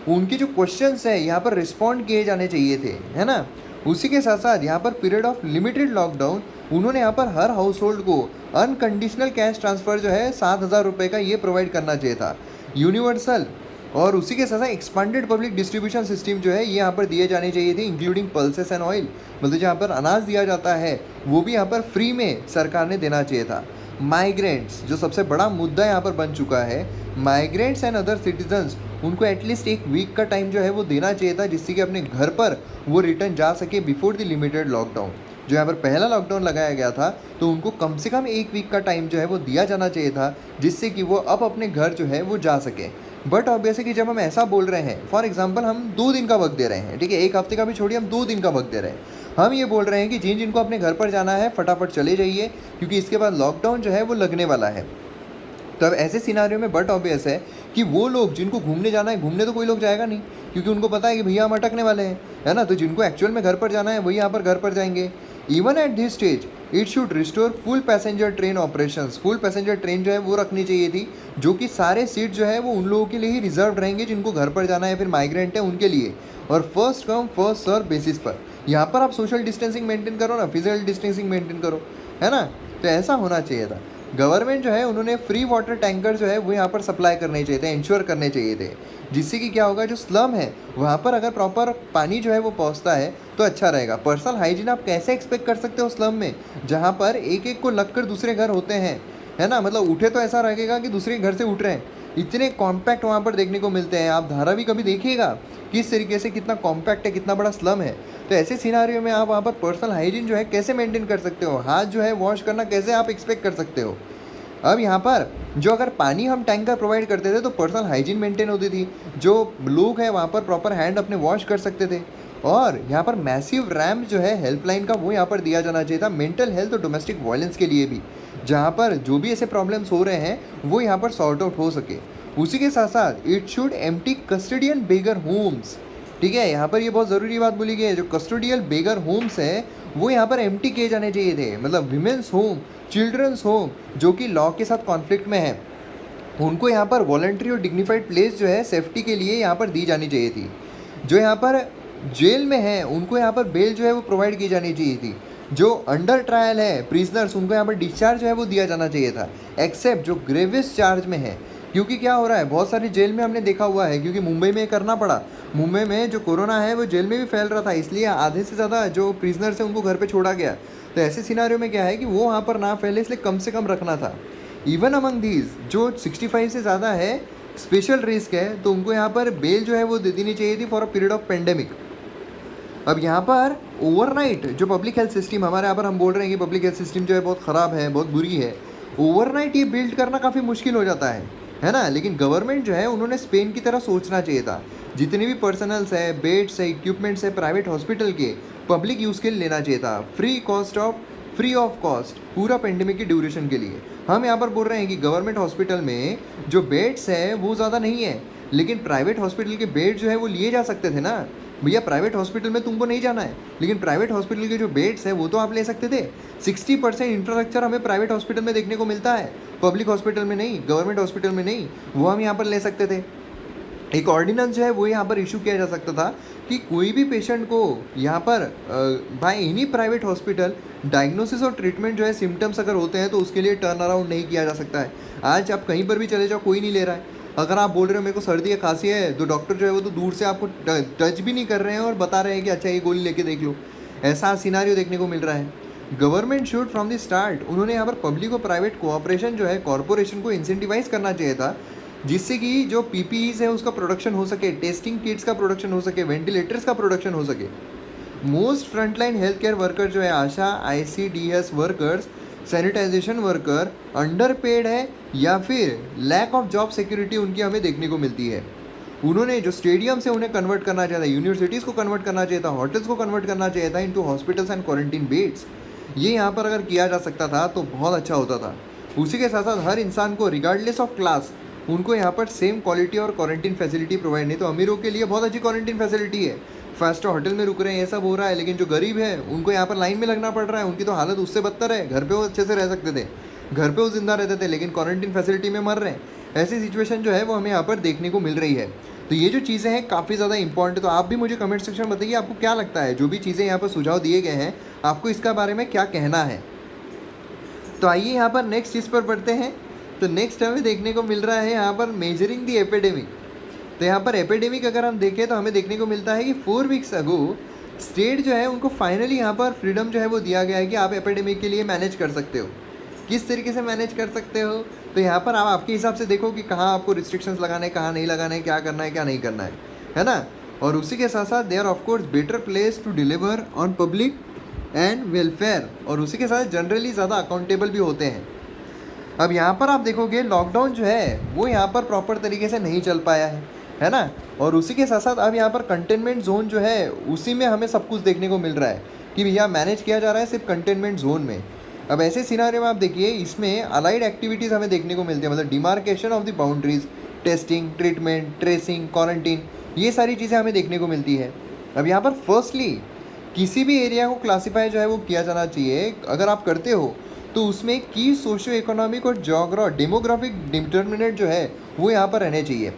उनके जो क्वेश्चंस है यहाँ पर रिस्पॉन्ड किए जाने चाहिए थे, है ना। उसी के साथ साथ यहाँ पर पीरियड ऑफ लिमिटेड लॉकडाउन उन्होंने यहाँ पर हर हाउस होल्ड को अनकंडीशनल कैश ट्रांसफ़र जो है 7,000 रुपये का ये प्रोवाइड करना चाहिए था, यूनिवर्सल। और उसी के साथ साथ एक्सपांडेड पब्लिक डिस्ट्रीब्यूशन सिस्टम जो है ये यहाँ पर दिए जाने चाहिए थे, इंक्लूडिंग पल्सेस एंड ऑयल। मतलब जहाँ पर अनाज दिया जाता है वो भी यहाँ पर फ्री में सरकार ने देना चाहिए था। माइग्रेंट्स जो सबसे बड़ा मुद्दा यहाँ पर बन चुका है, माइग्रेंट्स एंड अदर सिटीजन्स उनको एटलीस्ट एक वीक का टाइम जो है वो देना चाहिए था, जिससे कि अपने घर पर वो रिटर्न जा सके बिफोर द लिमिटेड लॉकडाउन। जो यहाँ पर पहला लॉकडाउन लगाया गया था तो उनको कम से कम एक वीक का टाइम जो है वो दिया जाना चाहिए था, जिससे कि वो अब अपने घर जो है वो जा सके। बट ऑब्वियसली कि जब हम ऐसा बोल रहे हैं, फॉर एग्जांपल हम 2 दिन का वक्त दे रहे हैं, ठीक है, एक हफ्ते का भी छोड़िए, हम 2 दिन का वक्त दे रहे हैं। हम ये बोल रहे हैं कि जिनको अपने घर पर जाना है फटाफट चले जाइए, क्योंकि इसके बाद लॉकडाउन जो है वो लगने वाला है। तब ऐसे सिनारियो में बट ऑब्वियस है कि वो लोग जिनको घूमने जाना है, घूमने तो कोई लोग जाएगा नहीं, क्योंकि उनको पता है कि भैया हम अटकने वाले हैं, है ना। तो जिनको एक्चुअल में घर पर जाना है वही यहाँ पर घर पर जाएंगे। Even at this stage it should restore full passenger train operations. Full passenger train जो है वो रखनी चाहिए थी, जो कि सारे सीट जो है वो उन लोगों के लिए ही रिजर्व रहेंगे जिनको घर पर जाना है, फिर माइग्रेंट है उनके लिए, और first come first serve basis पर। यहाँ पर आप सोशल डिस्टेंसिंग मेंटेन करो ना, फिजिकल डिस्टेंसिंग मेंटेन करो, है ना। तो ऐसा होना चाहिए था। गवर्नमेंट जो है उन्होंने फ्री वाटर टैंकर जो है वो यहाँ पर सप्लाई करने चाहिए थे, इंश्योर करने चाहिए थे, जिससे कि क्या होगा, जो स्लम है वहाँ पर अगर प्रॉपर पानी जो है वो पहुँचता है तो अच्छा रहेगा। पर्सनल हाइजीन आप कैसे एक्सपेक्ट कर सकते हो स्लम में, जहाँ पर एक एक को लगकर दूसरे घर होते हैं, है ना। मतलब उठे तो ऐसा लगेगा कि दूसरे घर से उठ रहे हैं, इतने कॉम्पैक्ट वहाँ पर देखने को मिलते हैं। आप धारावी कभी देखिएगा किस तरीके से कितना कॉम्पैक्ट है, कितना बड़ा स्लम है। तो ऐसे सिनारियो में आप वहाँ पर पर्सनल हाइजीन जो है कैसे मेंटेन कर सकते हो, हाथ जो है वॉश करना कैसे आप एक्सपेक्ट कर सकते हो। अब यहाँ पर जो अगर पानी हम टैंकर प्रोवाइड करते थे तो पर्सनल हाइजीन मेंटेन होती थी, जो लोग हैं वहाँ पर प्रॉपर हैंड अपने वॉश कर सकते थे। और यहाँ पर मैसिव रैम्प जो है हेल्पलाइन का वो यहाँ पर दिया जाना चाहिए था, मेंटल हेल्थ और डोमेस्टिक वायलेंस के लिए भी, जहाँ पर जो भी ऐसे प्रॉब्लम्स हो रहे हैं वो यहाँ पर सॉर्ट आउट हो सके। उसी के साथ साथ it should empty custodian beggar homes, ठीक है। यहाँ पर ये बहुत ज़रूरी बात बोली गई है, जो कस्टोडियल बेगर होम्स है वो यहाँ पर एम्प्टी किए जाने चाहिए थे। मतलब विमेंस होम, चिल्ड्रंस होम जो कि लॉ के साथ कॉन्फ्लिक्ट में है, उनको यहाँ पर वॉलंटरी और डिग्निफाइड प्लेस जो है सेफ्टी के लिए यहाँ पर दी जानी चाहिए थी। जो यहाँ पर जेल में है उनको यहाँ पर बेल जो है वो प्रोवाइड की जानी चाहिए थी। जो अंडर ट्रायल है प्रिजनर्स उनको यहाँ पर डिस्चार्ज जो है वो दिया जाना चाहिए था, एक्सेप्ट जो ग्रेवियस चार्ज में है। क्योंकि क्या हो रहा है, बहुत सारी जेल में हमने देखा हुआ है, क्योंकि मुंबई में करना पड़ा, मुंबई में जो कोरोना है वो जेल में भी फैल रहा था, इसलिए आधे से ज़्यादा जो प्रिजनर्स हैं उनको घर पे छोड़ा गया। तो ऐसे सिनारियो में क्या है कि वो वहाँ पर ना फैले, इसलिए कम से कम रखना था। इवन अमंग दीज जो 65 से ज़्यादा है, स्पेशल रिस्क है, तो उनको यहाँ पर बेल जो है वो दे देनी चाहिए थी for a period of pandemic. अब यहाँ पर ओवरनाइट जो पब्लिक हेल्थ सिस्टम हमारे यहाँ पर हम बोल रहे हैं कि पब्लिक हेल्थ सिस्टम जो है बहुत ख़राब है, बहुत बुरी है, ओवरनाइट ये बिल्ड करना काफ़ी मुश्किल हो जाता है ना। लेकिन गवर्नमेंट जो है उन्होंने स्पेन की तरह सोचना चाहिए था। जितने भी पर्सनल्स है, बेड्स है, इक्विपमेंट्स है प्राइवेट हॉस्पिटल के, पब्लिक यूज़ के लिए लेना चाहिए था, फ्री ऑफ कॉस्ट पूरा पेंडेमिक की ड्यूरेशन के लिए। हम यहाँ पर बोल रहे हैं कि गवर्नमेंट हॉस्पिटल में जो बेड्स है वो ज़्यादा नहीं है, लेकिन प्राइवेट हॉस्पिटल के बेड जो है वो लिए जा सकते थे ना। भैया प्राइवेट हॉस्पिटल में तुमको नहीं जाना है, लेकिन प्राइवेट हॉस्पिटल के जो बेड्स हैं वो तो आप ले सकते थे। 60% इंफ्रास्ट्रक्चर हमें प्राइवेट हॉस्पिटल में देखने को मिलता है, पब्लिक हॉस्पिटल में नहीं, गवर्नमेंट हॉस्पिटल में नहीं, वो हम यहाँ पर ले सकते थे। एक ऑर्डिनेंस जो है वो यहाँ पर इशू किया जा सकता था कि कोई भी पेशेंट को यहाँ पर by any private hospital diagnosis और ट्रीटमेंट जो है सिम्टम्स अगर होते हैं तो उसके लिए टर्न अराउंड नहीं किया जा सकता है। आज आप कहीं पर भी चले जाओ, कोई नहीं ले रहा है। अगर आप बोल रहे हो मेरे को सर्दी या खांसी है, तो डॉक्टर जो है वो तो दूर से आपको टच भी नहीं कर रहे हैं और बता रहे हैं कि अच्छा ये गोली लेके देख लो। ऐसा सिनारियो देखने को मिल रहा है। Government should from the start, उन्होंने यहाँ पर पब्लिक और प्राइवेट कोऑपरेशन जो है कॉरपोरेशन को इंसेंटिवाइज करना चाहिए था, जिससे कि जो पीपीईज है उसका प्रोडक्शन हो सके, टेस्टिंग किट्स का प्रोडक्शन हो सके, वेंटिलेटर्स का प्रोडक्शन हो सके। Most frontline health care worker जो है, ASHA, ICDS workers, sanitisation worker under paid है या फिर लैक ऑफ जॉब सिक्योरिटी उनकी हमें देखने को मिलती है। उन्होंने जो स्टेडियम से उन्हें कन्वर्ट करना चाहिए था, यूनिवर्सिटीज़ को कन्वर्ट करना चाहिए था, होटल्स को कन्वर्ट करना चाहिए था into hospitals and quarantine beds. ये यहाँ पर अगर किया जा सकता था तो बहुत अच्छा होता था। उसी के साथ साथ हर इंसान को रिगार्डलेस ऑफ क्लास उनको यहाँ पर सेम क्वालिटी और क्वारंटीन फैसिलिटी प्रोवाइड, नहीं तो अमीरों के लिए बहुत अच्छी क्वारंटीन फैसिलिटी है, 5 स्टार होटल में रुक रहे हैं, ये सब हो रहा है, लेकिन जो गरीब है उनको यहाँ पर लाइन में लगना पड़ रहा है। उनकी तो हालत उससे बदतर है। घर पे वो अच्छे से रह सकते थे, घर पे वो जिंदा रहते थे, लेकिन क्वारंटीन फैसिलिटी में मर रहे हैं। ऐसी सिचुएशन जो है वो हमें यहाँ पर देखने को मिल रही है। तो ये जो चीज़ें हैं काफ़ी ज़्यादा इंपॉर्टेंट है। तो आप भी मुझे कमेंट सेक्शन में बताइए आपको क्या लगता है, जो भी चीज़ें यहाँ पर सुझाव दिए गए हैं आपको इसका बारे में क्या कहना है। तो आइए यहाँ पर नेक्स्ट चीज़ पर बढ़ते हैं। तो नेक्स्ट हमें देखने को मिल रहा है यहाँ पर मेजरिंग दी एपिडेमिक। तो यहाँ पर एपिडेमिक अगर हम देखें तो हमें देखने को मिलता है कि 4 वीक्स अगो स्टेट जो है उनको फाइनली यहाँ पर फ्रीडम जो है वो दिया गया है कि आप एपिडेमिक के लिए मैनेज कर सकते हो। किस तरीके से मैनेज कर सकते हो, तो यहाँ पर आप आपके हिसाब से देखो कि कहाँ आपको रिस्ट्रिक्शंस लगाने हैं, कहाँ नहीं लगाने हैं, क्या करना है क्या नहीं करना है ना। और उसी के साथ साथ they are of course better place to deliver on public and welfare, और उसी के साथ जनरली ज़्यादा अकाउंटेबल भी होते हैं। अब यहाँ पर आप देखोगे लॉकडाउन जो है वो यहाँ पर प्रॉपर तरीके से नहीं चल पाया है ना। और उसी के साथ साथ अब यहाँ पर कंटेनमेंट जोन जो है उसी में हमें सब कुछ देखने को मिल रहा है कि भैया मैनेज किया जा रहा है सिर्फ कंटेनमेंट जोन में। अब ऐसे सिनारियो में आप देखिए इसमें अलाइड एक्टिविटीज़ हमें देखने को मिलती है, मतलब demarcation of the boundaries, testing, treatment, tracing, quarantine, ये सारी चीज़ें हमें देखने को मिलती है। अब यहाँ पर फर्स्टली किसी भी एरिया को क्लासीफाई जो है वो किया जाना चाहिए, अगर आप करते हो तो उसमें की सोशियो इकोनॉमिक और डेमोग्राफिक डिटर्मिनेंट जो है वो यहाँ पर रहने चाहिए।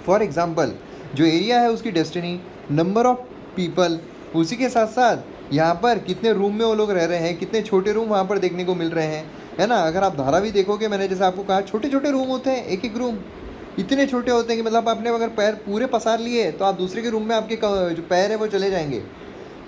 फॉर एग्जांपल जो एरिया है उसकी डेस्टिनी, नंबर ऑफ पीपल, उसी के साथ साथ यहाँ पर कितने रूम में वो लोग रह रहे हैं, कितने छोटे रूम वहाँ पर देखने को मिल रहे हैं, है ना। अगर आप धारावी देखोगे, मैंने जैसे आपको कहा छोटे छोटे रूम होते हैं, एक एक रूम इतने छोटे होते हैं कि मतलब आपने अगर पैर पूरे पसार लिए तो आप दूसरे के रूम में आपके जो पैर है वो चले जाएंगे।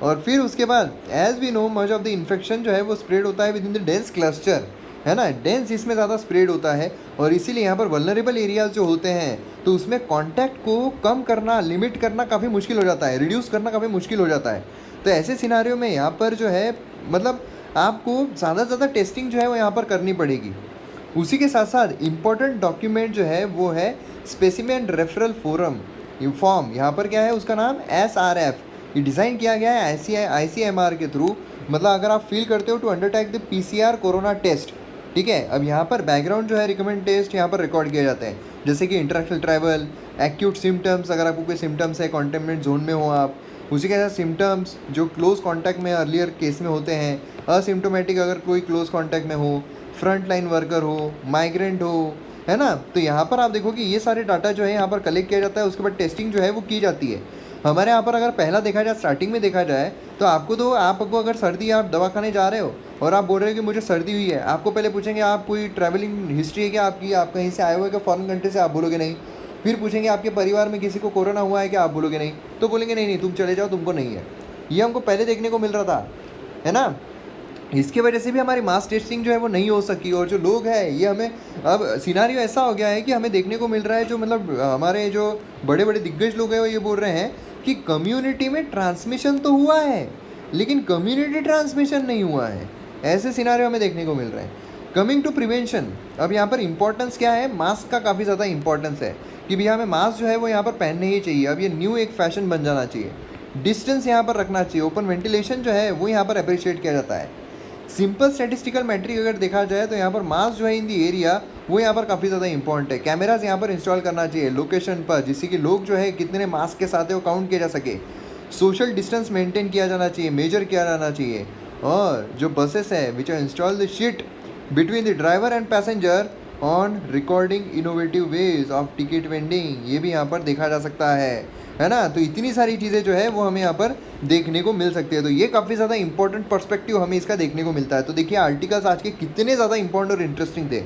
और फिर उसके बाद as we know much of the infection जो है वो स्प्रेड होता है within the dense cluster, है ना। डेंस इसमें ज़्यादा स्प्रेड होता है और इसीलिए यहाँ पर वल्नरेबल एरियाज जो होते हैं तो उसमें कांटेक्ट को कम करना, लिमिट करना काफ़ी मुश्किल हो जाता है, रिड्यूस करना काफ़ी मुश्किल हो जाता है। तो ऐसे सिनारियो में यहाँ पर जो है मतलब आपको ज़्यादा से ज़्यादा टेस्टिंग जो है वो यहाँ पर करनी पड़ेगी। उसी के साथ साथ इम्पोर्टेंट डॉक्यूमेंट जो है वो है स्पेसिमेन रेफरल फॉर्म, यहाँ पर क्या है उसका नाम SRF। ये डिज़ाइन किया गया है ICMR के थ्रू, मतलब अगर आप फील करते हो to undertake the PCR corona test, ठीक है। अब यहाँ पर बैकग्राउंड जो है रिकमेंड टेस्ट यहाँ पर रिकॉर्ड किए जाते हैं, जैसे कि इंटरनेशनल ट्रैवल, एक्यूट सिम्टम्स, अगर आपको कोई सिम्टम्स है कंटेनमेंट जोन में हो आप, उसी के साथ सिम्टम्स जो क्लोज कॉन्टैक्ट में अर्लियर केस में होते हैं, असिम्टोमेटिक अगर कोई क्लोज कॉन्टैक्ट में हो, फ्रंट लाइन वर्कर हो, माइग्रेंट हो, है ना। तो यहाँ पर आप देखो कि ये सारे डाटा जो है यहाँ पर कलेक्ट किया जाता है, उसके बाद टेस्टिंग जो है वो की जाती है। हमारे यहाँ पर अगर पहला देखा जाए, स्टार्टिंग में देखा जाए तो आपको अगर सर्दी, आप दवाखाने जा रहे हो और आप बोल रहे हो कि मुझे सर्दी हुई है, आपको पहले पूछेंगे आप कोई ट्रैवलिंग हिस्ट्री है क्या आपकी, आप कहीं से आए हुए क्या फॉरेन कंट्री से, आप बोलोगे नहीं। फिर पूछेंगे आपके परिवार में किसी को कोरोना हुआ है क्या, आप बोलोगे नहीं। तो बोलेंगे नहीं तुम चले जाओ, तुमको नहीं है। ये हमको पहले देखने को मिल रहा था, है ना। इसकी वजह से भी हमारी मास टेस्टिंग जो है वो नहीं हो सकी। और जो लोग हैं ये हमें अब सिनारियो ऐसा हो गया है कि हमें देखने को मिल रहा है, जो मतलब हमारे जो बड़े बड़े दिग्गज लोग हैं वो ये बोल रहे हैं कि कम्युनिटी में ट्रांसमिशन तो हुआ है लेकिन कम्युनिटी ट्रांसमिशन नहीं हुआ है। ऐसे सिनारियो हमें देखने को मिल रहे हैं। कमिंग टू प्रिवेंशन, अब यहाँ पर इंपॉर्टेंस क्या है, मास्क का काफ़ी ज़्यादा इंपॉर्टेंस है कि भैया हमें मास्क जो है वो यहाँ पर पहनने ही चाहिए। अब ये न्यू एक फैशन बन जाना चाहिए। डिस्टेंस यहाँ पर रखना चाहिए, ओपन वेंटिलेशन जो है वो यहाँ पर अप्रिशिएट किया जाता है। सिंपल स्टैटिस्टिकल मैट्रिक अगर देखा जाए तो यहाँ पर मास जो है इन दी एरिया वो यहाँ पर काफ़ी ज़्यादा इंपॉर्टेंट है। कैमराज यहाँ पर इंस्टॉल करना चाहिए लोकेशन पर, जिससे कि लोग जो है कितने मास्क के साथ है वो काउंट किया जा सके। सोशल डिस्टेंस मेंटेन किया जाना चाहिए, मेजर किया जाना चाहिए। और जो बसेस है which are install the sheet between the driver and passenger on recording innovative ways of ticket vending, ये भी यहाँ पर देखा जा सकता है ना। तो इतनी सारी चीज़ें जो है वो हमें यहाँ पर देखने को मिल सकती है। तो ये काफ़ी ज़्यादा इंपॉर्टेंट पर्सपेक्टिव हमें इसका देखने को मिलता है। तो देखिए आर्टिकल्स आज के कितने ज़्यादा इंपॉर्टेंट और इंटरेस्टिंग थे।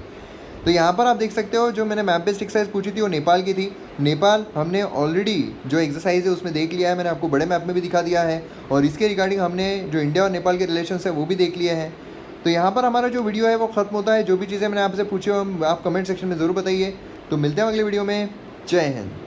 तो यहाँ पर आप देख सकते हो जो मैंने मैप बेस्ड एक्सरसाइज पूछी थी वो नेपाल की थी। नेपाल हमने ऑलरेडी जो एक्सरसाइज है उसमें देख लिया है, मैंने आपको बड़े मैप में भी दिखा दिया है। और इसके रिगार्डिंग हमने जो इंडिया और नेपाल के रिलेशन है वो भी देख लिए हैं। तो यहाँ पर हमारा जो वीडियो है वो ख़त्म होता है। जो भी चीज़ें मैंने आपसे पूछी हो आप कमेंट सेक्शन में ज़रूर बताइए। तो मिलते हैं अगले वीडियो में। जय हिंद।